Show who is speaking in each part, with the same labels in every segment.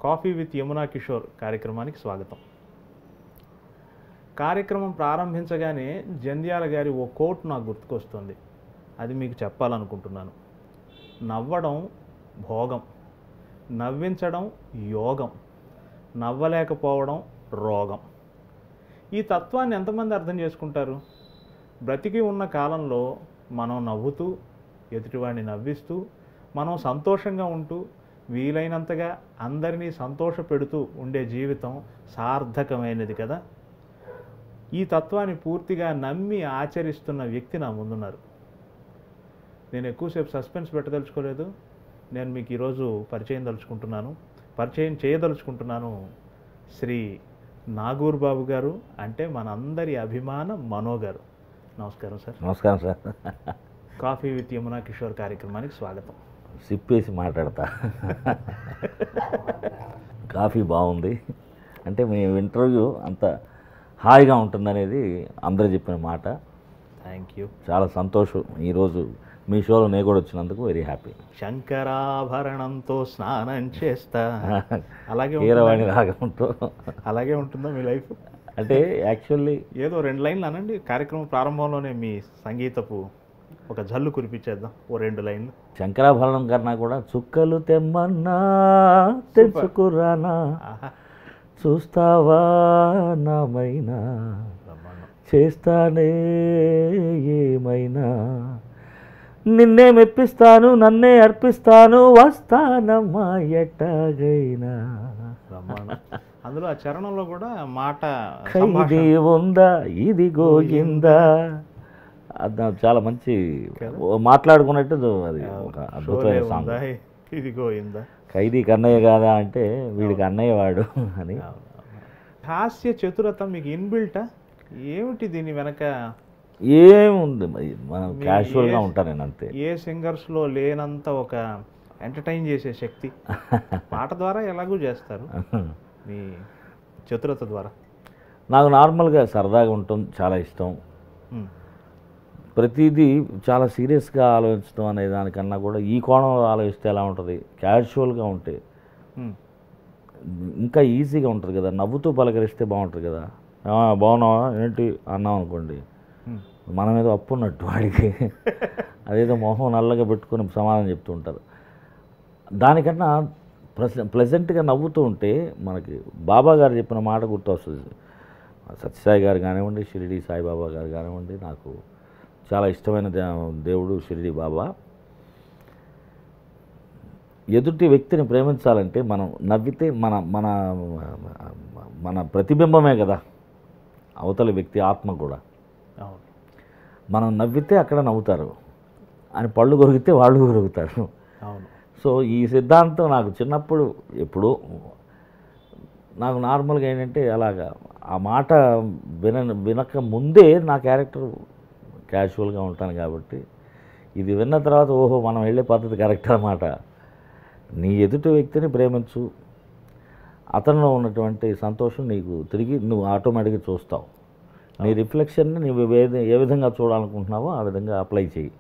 Speaker 1: Coffee with Yamuna Kishore కార్యక్రమానికి స్వాగతం. కార్యక్రమం ప్రారంభించగానే జంధ్యాల గారి ఓ కోట్ నాకు గుర్తుకొస్తుంది. అది మీకు చెప్పాలనుకుంటున్నాను. నవ్వడం భోగం, నవ్వించడం యోగం, నవ్వలేకపోవడం రోగం. ఈ తత్వాన్ని ఎంతమంది అర్థం చేసుకుంటారు? బ్రతికి ఉన్న కాలంలో మనం నవ్వుతూ, ఎదుటివాడిని నవ్విస్తూ, మనం సంతోషంగా ఉంటూ, వీలైనంతగా అందరినీ సంతోషపెడుతూ ఉండే జీవితం సార్థకమైనది కదా. ఈ తత్వాన్ని పూర్తిగా నమ్మి ఆచరిస్తున్న వ్యక్తి నా ముందున్నారు. నేను ఎక్కువసేపు సస్పెన్స్ పెట్టదలుచుకోలేదు. నేను మీకు ఈరోజు పరిచయం చేయదలుచుకుంటున్నాను శ్రీ నాగూర్ బాబు గారు, అంటే మనందరి అభిమాన మనో గారు. నమస్కారం సార్.
Speaker 2: నమస్కారం sir.
Speaker 1: Coffee with Yamuna Kishore కార్యక్రమానికి స్వాగతం.
Speaker 2: సిప్పేసి మాట్లాడతా. కాఫీ బాగుంది అంటే మీ ఇంటర్వ్యూ అంత హాయిగా ఉంటుందనేది అందరూ చెప్పిన మాట.
Speaker 1: Thank you.
Speaker 2: చాలా సంతోషం ఈరోజు మీ షోలో నేను కూడా వచ్చినందుకు వెరీ హ్యాపీ.
Speaker 1: శంకరాభరణంతో స్నానం చేస్తా, అలాగే
Speaker 2: కీరవాణి రాగంతో
Speaker 1: అలాగే ఉంటుందా మీ లైఫ్?
Speaker 2: అంటే యాక్చువల్లీ
Speaker 1: ఏదో 2 లైన్లు అనండి. కార్యక్రమం ప్రారంభంలోనే మీ సంగీతపు ఒక జల్లు కురిపించేద్దాం. ఓ 2 లైన్లు.
Speaker 2: శంకరాభరణం కన్నా కూడా చుక్కలు తెమ్మన్నా తెచ్చుకురానా, చూస్తావా నామైనా, చేస్తానే ఏమైనా, నిన్నే మెప్పిస్తాను నన్నే అర్పిస్తాను, వస్తానమ్మా ఎట్టగైనా.
Speaker 1: అందులో ఆ చరణంలో కూడా మాట
Speaker 2: ఖైదీ ఉందా ఇది గోయిందా, అది నాకు చాలా మంచి మాట్లాడుకున్నట్టు అది ఒక అద్భుతమైన సాంగ్.
Speaker 1: ఇది గోయిందా,
Speaker 2: ఖైదీ కన్నయ్య కాదా అంటే వీడికి అన్నయ్య వాడు అని.
Speaker 1: హాస్య చతురత మీకు ఇన్బిల్టా? ఏమిటి దీని వెనక?
Speaker 2: ఏముంది, మనం క్యాజువల్గా ఉంటాను నేను అంతే.
Speaker 1: ఏ సింగర్స్లో లేనంత ఒక ఎంటర్టైన్ చేసే శక్తి పాట ద్వారా ఎలాగూ చేస్తారు మీ చతురత ద్వారా.
Speaker 2: నాకు నార్మల్గా సరదాగా ఉండటం చాలా ఇష్టం. ప్రతిదీ చాలా సీరియస్గా ఆలోచించడం అనే దానికన్నా కూడా ఈ కోణంలో ఆలోచిస్తే ఎలా ఉంటుంది, క్యాజువల్గా ఉంటే ఇంకా ఈజీగా ఉంటుంది కదా. నవ్వుతూ పలకరిస్తే బాగుంటుంది కదా. బాగున్నావా ఏంటి అన్నాం అనుకోండి, మనం ఏదో అప్పు ఉన్నట్టు వాడికి అదేదో మొహం నల్లగా పెట్టుకొని సమాధానం చెప్తూ ఉంటారు. దానికన్నా ప్లెజెంట్గా నవ్వుతూ ఉంటే మనకి బాబా గారు చెప్పిన మాట గుర్తు వస్తుంది. సత్యసాయి గారు కానివ్వండి, షిరిడి సాయిబాబా గారు కానివ్వండి, నాకు చాలా ఇష్టమైన దేవుడు షిరిడి బాబా. ఎదుటి వ్యక్తిని ప్రేమించాలంటే మనం నవ్వితే మన మన మన ప్రతిబింబమే కదా అవతలి వ్యక్తి ఆత్మ కూడా. మనం నవ్వితే అక్కడ నవ్వుతారు అని, పళ్ళు కొరిగితే వాళ్ళు కొరుగుతారు. సో ఈ సిద్ధాంతం నాకు చిన్నప్పుడు ఎప్పుడు నాకు నార్మల్గా ఏంటంటే అలాగా ఆ మాట వినక ముందే నా క్యారెక్టర్ క్యాజువల్గా ఉంటాను కాబట్టి ఇది విన్న తర్వాత ఓహో మనం వెళ్ళే పద్ధతి కరెక్ట్ అన్నమాట. నీ ఎదుటి వ్యక్తిని ప్రేమించు, అతనిలో ఉన్నటువంటి సంతోషం నీకు తిరిగి నువ్వు ఆటోమేటిక్గా చూస్తావు. నీ రిఫ్లెక్షన్ని నువ్వు ఏ విధంగా చూడాలనుకుంటున్నావో ఆ విధంగా అప్లై చేయి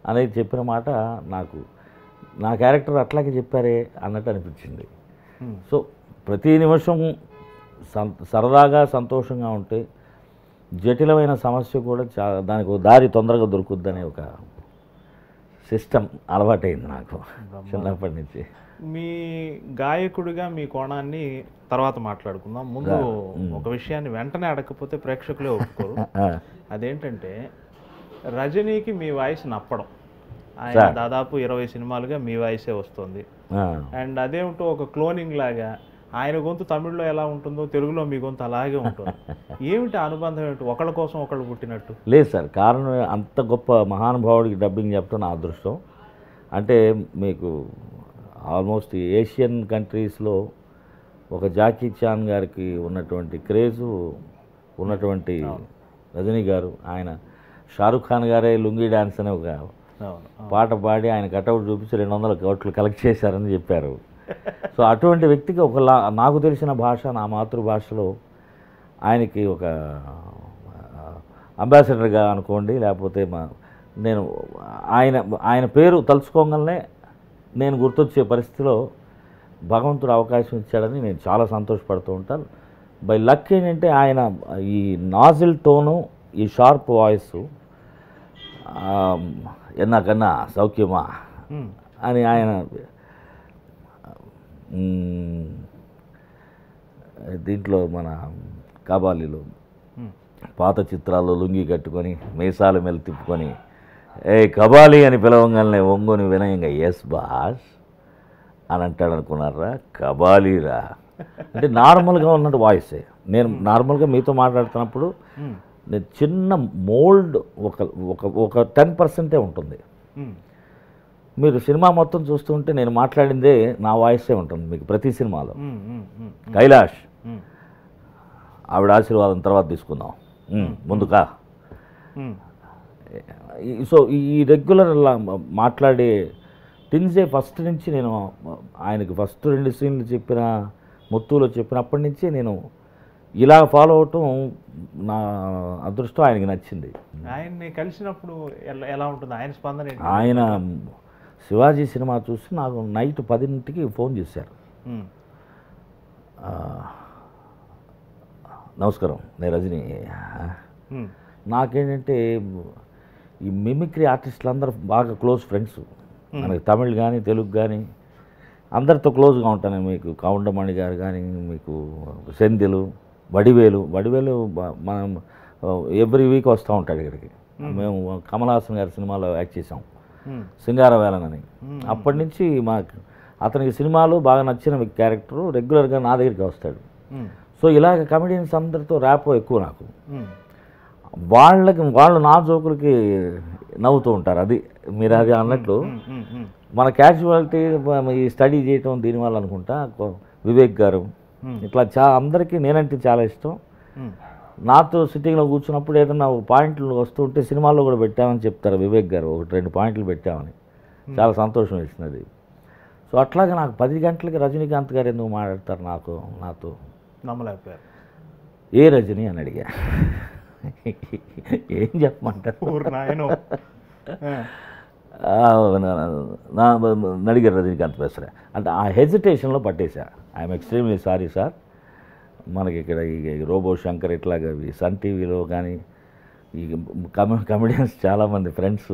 Speaker 2: అనేది చెప్పిన మాట నాకు నా క్యారెక్టర్ అట్లాగే చెప్పారే అన్నట్టు అనిపించింది. సో ప్రతి నిమిషం సరదాగా సంతోషంగా ఉంటే జటిలమైన సమస్య కూడా దానికి ఒక దారి తొందరగా దొరుకుద్దనే ఒక సిస్టమ్ అలవాటైంది నాకు చిన్నప్పటి నుంచి.
Speaker 1: మీ గాయకుడిగా మీ కోణాన్ని తర్వాత మాట్లాడుకుందాం. ముందు ఒక విషయాన్ని వెంటనే అడగకపోతే ప్రేక్షకులే ఒప్పుకోరు. అదేంటంటే రజనీకి మీ వాయిస్ నప్పడం. ఆయన దాదాపు 20 సినిమాలుగా మీ వాయిసే వస్తుంది. అండ్ అదేమిటో ఒక క్లోనింగ్ లాగా ఆయన గొంతు తమిళ్లో ఎలా ఉంటుందో తెలుగులో మీ గొంతు అలాగే ఉంటుంది. ఏమిటి అనుబంధం ఏమిటి? ఒకళ్ళ కోసం ఒకళ్ళు పుట్టినట్టు?
Speaker 2: లేదు సార్, కారణం అంత గొప్ప మహానుభావుడికి డబ్బింగ్ చెప్పడం నా అదృష్టం. అంటే మీకు ఆల్మోస్ట్ ఏషియన్ కంట్రీస్లో ఒక జాకీ చాన్ గారికి ఉన్నటువంటి క్రేజు ఉన్నటువంటి రజనీ గారు, ఆయన షారుఖ్ ఖాన్ గారే లుంగీ డ్యాన్స్ అనే ఒక పాట పాడి ఆయన కటౌట్ చూపించి 200 కోట్లు కలెక్ట్ చేశారని చెప్పారు. సో అటువంటి వ్యక్తికి నాకు తెలిసిన భాష, నా మాతృభాషలో ఆయనకి ఒక అంబాసిడర్గా అనుకోండి, లేకపోతే నేను ఆయన పేరు తలుచుకోగానే నేను గుర్తొచ్చే పరిస్థితిలో భగవంతుడు అవకాశం ఇచ్చాడని నేను చాలా సంతోషపడుతూ ఉంటాను. బై లక్ ఏంటంటే ఆయన ఈ నాజిల్ టోను, ఈ షార్ప్ వాయిస్, ఎన్నాకన్నా సౌఖ్యమా అని ఆయన దీంట్లో మన కబాలీలో పాత చిత్రాల్లో లుంగి కట్టుకొని మీసాలు మెల్లి తిప్పుకొని ఏ కబాలి అని పిలవంగానే ఒంగోని వినయంగా ఎస్ బాస్ అని అంటాడు అనుకున్నారా, కబాలీరా అంటే నార్మల్గా ఉన్నట్టు వాయిసే. నేను నార్మల్గా మీతో మాట్లాడుతున్నప్పుడు నేను చిన్న మోల్డ్ ఒక ఒక ఒక 10% ఉంటుంది. మీరు సినిమా మొత్తం చూస్తుంటే నేను మాట్లాడిందే నా వాయిసే ఉంటుంది మీకు ప్రతి సినిమాలో. కైలాష్ ఆవిడ ఆశీర్వాదం తర్వాత తీసుకుందాం ముందుకా. సో ఈ రెగ్యులర్ మాట్లాడే టిన్సే ఫస్ట్ నుంచి నేను ఆయనకి ఫస్ట్ 2 సీన్లు చెప్పిన ముత్తులో చెప్పినప్పటి నుంచి నేను ఇలా ఫాలో అవటం నా అదృష్టం. ఆయనకి నచ్చింది.
Speaker 1: ఆయన్ని కలిసినప్పుడు ఎలా ఉంటుంది ఆయన స్పందన?
Speaker 2: ఆయన శివాజీ సినిమా చూసి నాకు నైట్ 10ంటికి ఫోన్ చేశారు. నమస్కారం, నేను రజనీ. నాకేంటంటే ఈ మిమిక్రీ ఆర్టిస్టులు అందరూ బాగా క్లోజ్ ఫ్రెండ్స్. మనకి తమిళ్ కానీ తెలుగు కానీ అందరితో క్లోజ్గా ఉంటాను. మీకు కౌండమణి గారు కానీ, మీకు సెంధిలు, వడివేలు మనం ఎవ్రీ వీక్ వస్తూ ఉంటాడు ఇక్కడికి. మేము కమల్ హాసన్ గారి సినిమాలో యాక్ట్ చేసాం, సింగారవేలనని. అప్పటి నుంచి అతనికి సినిమాలు బాగా నచ్చిన క్యారెక్టరు రెగ్యులర్గా నా దగ్గరికి వస్తాడు. సో ఇలాగ కమెడియన్స్ అందరితో ర్యాపో ఎక్కువ నాకు. వాళ్ళు నా జోకులకి నవ్వుతూ ఉంటారు. అది మీరు అది అన్నట్లు మన క్యాజువాలిటీ ఈ స్టడీ చేయటం దీనివల్ల అనుకుంటా. వివేక్ గారు ఇట్లా అందరికీ నేనంటే చాలా ఇష్టం. నాతో సిట్టింగ్లో కూర్చున్నప్పుడు ఏదన్నా పాయింట్లు వస్తూ ఉంటే సినిమాల్లో కూడా పెట్టామని చెప్తారు వివేక్ గారు. 1-2 పాయింట్లు పెట్టామని చాలా సంతోషం వేసినది. సో అట్లాగే నాకు 10 గంటలకి రజనీకాంత్ గారు ఎందుకు మాట్లాడతారు నాతో
Speaker 1: నమ్మలేకపోయారు. ఏ
Speaker 2: రజనీ అని అడిగా. ఏం చెప్పమంటారు, అడిగారు రజనీకాంత్ బెస్రా అంటే ఆ హెజిటేషన్లో పట్టేశా. ఐఎమ్ ఎక్స్ట్రీమ్లీ సారీ సార్, మనకి ఇక్కడ ఈ రోబో శంకర్ ఇట్లాగా సన్ టీవీలో కానీ ఈ కమెడియన్స్ చాలామంది ఫ్రెండ్స్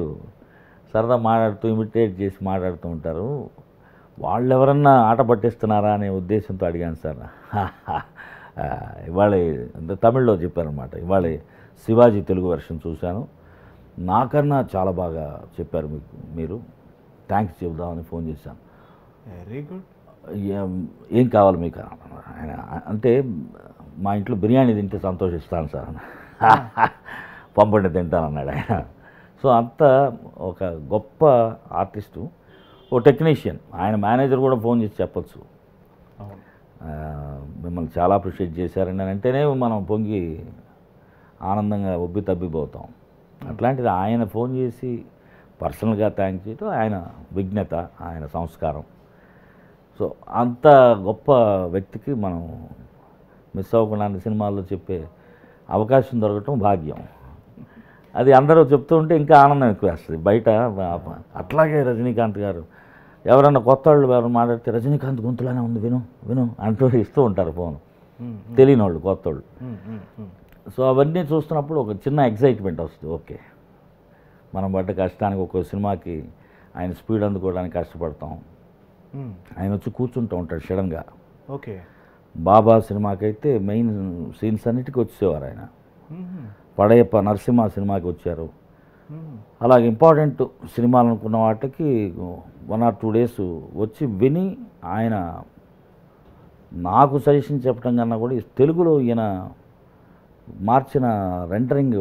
Speaker 2: సరదా మాట్లాడుతూ ఇమిటేట్ చేసి మాట్లాడుతూ ఉంటారు. వాళ్ళు ఎవరన్నా ఆట పట్టిస్తున్నారా అనే ఉద్దేశంతో అడిగాను సార్. ఇవాళ తమిళ్లో చెప్పారనమాట. ఇవాళ శివాజీ తెలుగు వెర్షన్ చూశాను, నాకన్నా చాలా బాగా చెప్పారు మీరు, థ్యాంక్స్ చెబుదామని ఫోన్ చేశాను.
Speaker 1: Very good.
Speaker 2: ఏం కావాలి మీకు ఆయన అంటే, మా ఇంట్లో బిర్యానీ తింటే సంతోషిస్తాను సార్, పంపండి తింటాను అన్నాడు ఆయన. సో అంత ఒక గొప్ప ఆర్టిస్టు, ఓ టెక్నీషియన్. ఆయన మేనేజర్ కూడా ఫోన్ చేసి చెప్పచ్చు, మిమ్మల్ని చాలా అప్రిషియేట్ చేశారని అంటేనే మనం పొంగి ఆనందంగా ఒబ్బి తబ్బిపోతాం. అట్లాంటిది ఆయన ఫోన్ చేసి పర్సనల్గా థ్యాంక్ చేయటం ఆయన విజ్ఞత, ఆయన సంస్కారం. సో అంత గొప్ప వ్యక్తికి మనం మిస్ అవ్వకుండా సినిమాల్లో చెప్పే అవకాశం దొరకటం భాగ్యం. అది అందరూ చెప్తూ ఉంటే ఇంకా ఆనందం ఎక్కువ వేస్తుంది బయట. అట్లాగే రజనీకాంత్ గారు ఎవరన్నా కొత్త వాళ్ళు ఎవరు మాట్లాడితే రజనీకాంత్ గొంతులానే ఉంది విను అంటూ ఇస్తూ ఉంటారు ఫోన్, తెలియని వాళ్ళు, కొత్త వాళ్ళు. సో అవన్నీ చూస్తున్నప్పుడు ఒక చిన్న ఎగ్జైట్మెంట్ వస్తుంది. ఓకే, మనం పడ్డ కష్టానికి ఒక్కో సినిమాకి ఆయన స్పీడ్ అందుకోవడానికి కష్టపడతాం. ఆయన వచ్చి కూర్చుంటూ ఉంటాడు సడన్గా.
Speaker 1: ఓకే,
Speaker 2: బాబా సినిమాకైతే మెయిన్ సీన్స్ అన్నిటికీ వచ్చేవారు ఆయన. పడయప్ప నరసింహ సినిమాకి వచ్చారు. అలాగే ఇంపార్టెంట్ సినిమాలు అనుకున్న వాటికి 1 or 2 days వచ్చి విని ఆయన నాకు సజెషన్ చెప్పడం కన్నా కూడా తెలుగులో ఈయన మార్చిన రెండరింగ్,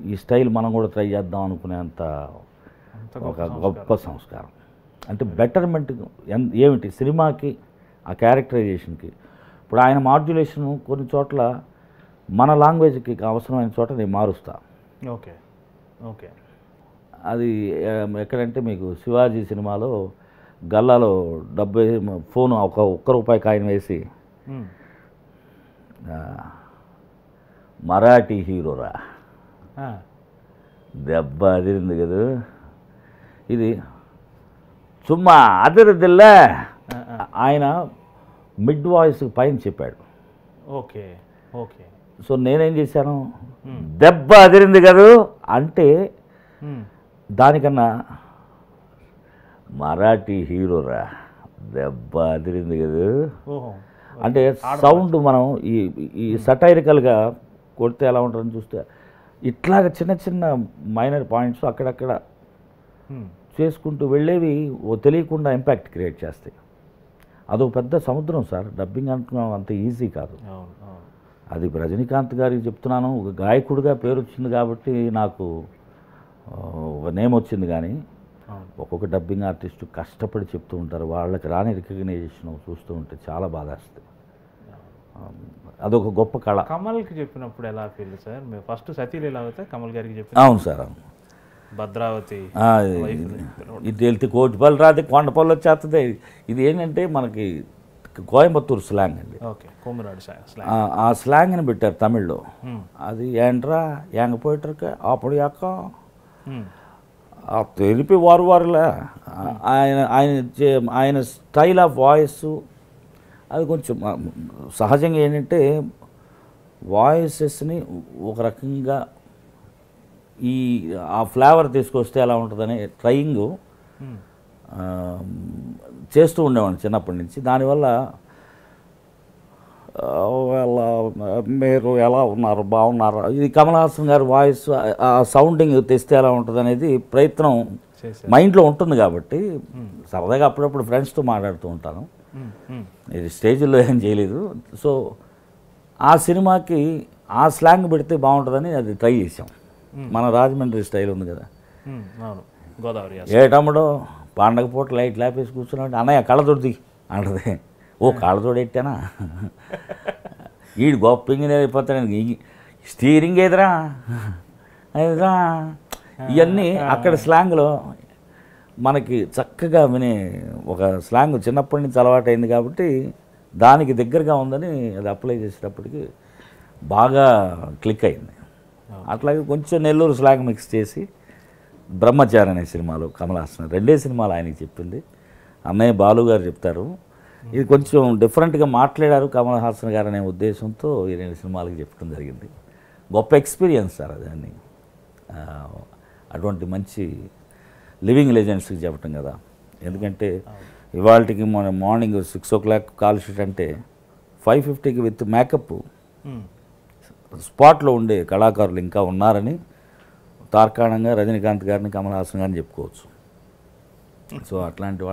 Speaker 2: ఈ స్టైల్ మనం కూడా ట్రై చేద్దాం అనుకునేంత ఒక గొప్ప సంస్కారం. అంటే బెటర్మెంట్ ఏమిటి సినిమాకి, ఆ క్యారెక్టరైజేషన్కి. ఇప్పుడు ఆయన మాడ్యులేషన్ కొన్ని చోట్ల మన లాంగ్వేజ్కి అవసరమైన చోట నేను మారుస్తా.
Speaker 1: Okay okay.
Speaker 2: అది ఎక్కడంటే మీకు శివాజీ సినిమాలో గల్లాలో 70 ఫోను ఒక్క రూపాయి కాయిన్ వేసి మరాఠీ హీరోరా దెబ్బ అదిరింది కదా, ఇది చుమ్మా అదిరిదిల్లే. ఆయన మిడ్ వాయిస్ పైన చెప్పాడు.
Speaker 1: Okay okay.
Speaker 2: సో నేనేం చేశాను, దెబ్బ అదిరింది కదూ అంటే దానికన్నా మరాఠీ హీరోరా దెబ్బ అదిరింది కదూ అంటే సౌండ్ మనం ఈ సటైరికల్గా కొడితే ఎలా ఉంటుందని చూస్తే ఇట్లాగ చిన్న చిన్న మైనర్ పాయింట్స్ అక్కడక్కడ చేసుకుంటూ వెళ్ళేవి తెలియకుండా ఇంపాక్ట్ క్రియేట్ చేస్తాయి. అదొక పెద్ద సముద్రం సార్. డబ్బింగ్ అంటున్నాం అంత ఈజీ కాదు. అది రజనీకాంత్ గారికి చెప్తున్నాను, ఒక గాయకుడిగా పేరు వచ్చింది కాబట్టి నాకు ఒక నేమ్ వచ్చింది. కానీ ఒక్కొక్క డబ్బింగ్ ఆర్టిస్టు కష్టపడి చెప్తూ ఉంటారు, వాళ్ళకి రాని రికగ్నైజేషన్ చూస్తూ ఉంటే చాలా బాధేస్తుంది. అదొక గొప్ప కళ.
Speaker 1: కమల్కి చెప్పినప్పుడు ఎలా ఫీల్ సార్? మీరు ఫస్ట్ సతీలీల అవుతే కమల్ గారికి చెప్పి?
Speaker 2: అవును సార్, అవును.
Speaker 1: భద్రావతి
Speaker 2: ఇది వెళ్తే కోటిపల్లి రాదు కొండపల్లి వచ్చేస్తుంది. ఇది ఏంటంటే మనకి కోయంబత్తూరు స్లాంగ్ అండి.
Speaker 1: ఓకే, కోమరాడు స్లాంగ్.
Speaker 2: ఆ స్లాంగ్ని పెట్టారు తమిళ్లో. అది ఏంట్రా ఎంగ పోయిటర్క అప్పుడు యాక తెలిపి వారులే ఆయన ఆయన ఆయన స్టైల్ ఆఫ్ వాయిస్ అది కొంచెం సహజంగా ఏంటంటే వాయిసెస్ని ఒక రకంగా ఆ ఫ్లేవర్ తీసుకొస్తే ఎలా ఉంటుందని ట్రయింగ్ చేస్తూ ఉండేవాడిని చిన్నప్పటి నుంచి. దానివల్ల మీరు ఎలా ఉన్నారు, బాగున్నారు, ఇది కమల్ హాసన్ గారి వాయిస్ ఆ సౌండింగ్ తెస్తే ఎలా ఉంటుంది అనేది ప్రయత్నం మైండ్లో ఉంటుంది. కాబట్టి సరదాగా అప్పుడప్పుడు ఫ్రెండ్స్తో మాట్లాడుతూ ఉంటాను. ఇది స్టేజ్లో ఏం చేయలేదు. సో ఆ సినిమాకి ఆ స్లాంగ్ పెడితే బాగుంటుందని అది ట్రై చేసాం. మన రాజమండ్రి స్టైల్ ఉంది కదా,
Speaker 1: గోదావరి.
Speaker 2: ఏ తమ్ముడు పండగ పూట లైట్ లేపేసి కూర్చున్నాడు, అన్నయ్య కళ్ళతోడి అంటది. ఓ కళ్ళతోడు ఎట్టానా, వీడు గొప్ప ఇంజనీర్ అయిపోతాడు, స్టీరింగ్ ఏదిరా అదిరా, ఇవన్నీ అక్కడ స్లాంగ్లో మనకి చక్కగా వినే ఒక స్లాంగ్ చిన్నప్పటి నుంచి అలవాటైంది కాబట్టి దానికి దగ్గరగా ఉందని అది అప్లై చేసేటప్పటికి బాగా క్లిక్ అయింది. అట్లాగే కొంచెం నెల్లూరు స్లాంగ్ మిక్స్ చేసి బ్రహ్మచారి అనే సినిమాలో కమల్ హాసన్ 2 సినిమాలు ఆయనకి చెప్పింది. అన్నయ్య బాలు గారు చెప్తారు, ఇది కొంచెం డిఫరెంట్గా మాట్లాడారు కమల్ హాసన్ గారు అనే ఉద్దేశంతో ఈ 2 సినిమాలకి చెప్పడం జరిగింది. గొప్ప ఎక్స్పీరియన్స్ సార్ అదాన్ని. అటువంటి మంచి లివింగ్ లెజెండ్స్కి చెప్పటం కదా. ఎందుకంటే ఇవాళకి మన మార్నింగ్ 6 o'clock కాల్ షీట్ అంటే 5:50కి విత్ మేకప్ స్పాట్లో ఉండే కళాకారులు ఇంకా ఉన్నారని తార్కాణంగా రజనీకాంత్ గారిని కమల్ హాసన్ గారిని చెప్పుకోవచ్చు. సో అట్లాంటి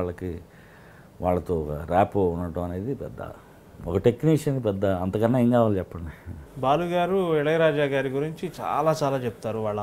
Speaker 2: వాళ్ళతో ర్యాపో ఉండటం అనేది పెద్ద ఒక టెక్నీషియన్ పెద్ద అంతకన్నా ఏం కావాలి చెప్పండి.
Speaker 1: బాలు గారు ఇళయరాజా గారి గురించి చాలా చెప్తారు. వాళ్ళ